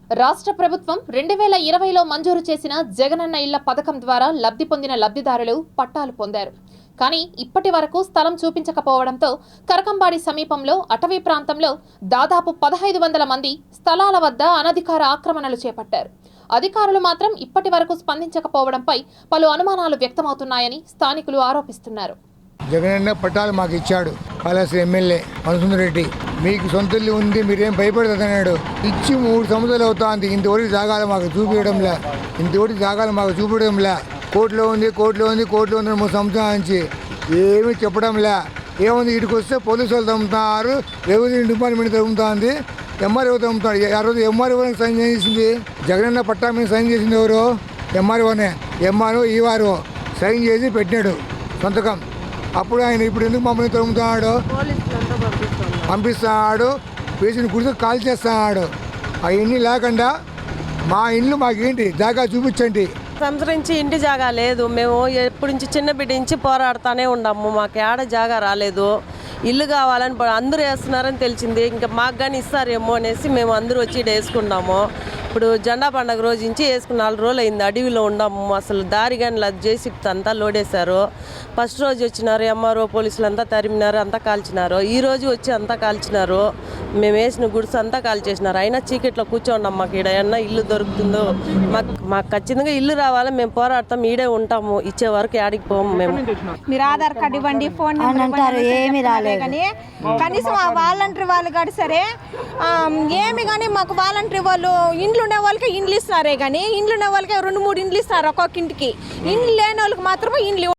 రాష్ట్ర ప్రభుత్వం 2020లో మంజూరు చేసిన జగనన్న ఇళ్ల పథకం ద్వారా లబ్ధి పొందిన లబ్ధిదారులు పట్టాలు పొందారు. కానీ ఇప్పటి వరకు స్థలం చూపించకపోవడంతో కరకంబాడి సమీపంలో అటవీ ప్రాంతంలో దాదాపు 1500 మంది స్థలాల వద్ద అనధికార ఆక్రమణలు చేపట్టారు. అధికారులు మాత్రం ఇప్పటి వరకు స్పందించకపోవడంపై పలు అనుమానాలు వ్యక్తమవుతున్నాయని స్థానికులు ఆరోపిస్తున్నారు. జగనన్న పట్టాలు మాకు ఇచ్చాడు. పాలసీ ఎమ్మెల్యే మనసుందర్ రెడ్డి, మీకు సొంత ఇల్లు ఉంది, మీరేం భయపడదన్నాడు. ఇచ్చి 3 సంవత్సరాలు అవుతుంది. ఇంతవరకు జాగాలు మాకు చూపించడంలే. కోర్టులో ఉంది 3 సంవత్సరాల నుంచి ఏమీ చెప్పడంలే. ఏముంది, ఇటుకు వస్తే పోలీసు వాళ్ళు తమ్ముతున్నారు, రెవెన్యూ డిపార్ట్మెంట్ తమ్ముతుంది, ఎంఆర్ఓ తమ్ముతాడు. ఆ రోజు ఎంఆర్ఓ సైన్ చేసింది జగనన్న పట్టా మీద సైన్ చేసింది ఎవరు? ఎంఆర్ఓనే. ఎంఆర్ఓ ఈఆర్ఓ సైన్ చేసి పెట్టినాడు సంతకం. అప్పుడు ఆయన ఇప్పుడు ఎందుకు మమ్మల్ని తరుముతున్నాడు? పంపిస్తున్నాడు, పేషెంట్ గుడితో కాల్ చేస్తున్నాడు. అవన్నీ లేకుండా మా ఇల్లు మాకేంటి జాగా చూపించండి. సంవత్సరించి ఇంటి జాగా లేదు. మేము ఎప్పటి నుంచి చిన్న బిడ్డ నుంచి పోరాడుతూనే ఉన్నాము. మాకు ఏడ జాగా రాలేదు. ఇల్లు కావాలని అందరూ వేస్తున్నారని తెలిసింది. ఇంకా మాకు కానీ ఇస్తారేమో అనేసి మేము అందరూ వచ్చి వేసుకున్నాము. ఇప్పుడు జెండా పండుగ రోజు నుంచి వేసుకున్న 4 రోజులు అయింది. అడవిలో ఉన్నాము. అసలు దారి కానీ జేసీబీ అంతా లోడేశారు. ఫస్ట్ రోజు వచ్చినారు ఎంఆర్ఓ పోలీసులు అంతా తరిమినారు, అంతా కాల్చినారు. ఈ రోజు వచ్చి అంతా కాల్చినారు. మేము వేసిన గుడిసె అంతా కాల్చేసినారు. అయినా చీకట్లో కూర్చోన్నాం. మాకు ఈడ ఏమన్నా ఇల్లు దొరుకుతుందో, మాకు ఖచ్చితంగా ఇల్లు రావాలి. మేము పోరాడతాం, ఈడే ఉంటాము. ఇచ్చే వరకు ఆడికి పోము. మేము మీరు ఆధార్ కార్డు ఇవ్వండి, ఫోన్ నెంబర్ ఏమి రాలేదు. కానీ కనీసం ఆ వాలంటరీ వాళ్ళు కానీ సరే ఏమి కానీ మాకు వాలంటరీ వాళ్ళు ఇండ్లు ఉండే వాళ్ళకి ఇండ్లు ఇస్తారే కానీ ఇండ్లు ఉండే వాళ్ళకి 2-3 ఇండ్లు ఇస్తారు ఒక్కొక్క ఇంటికి. ఇండ్లు లేని వాళ్ళకి మాత్రమే ఇండ్లు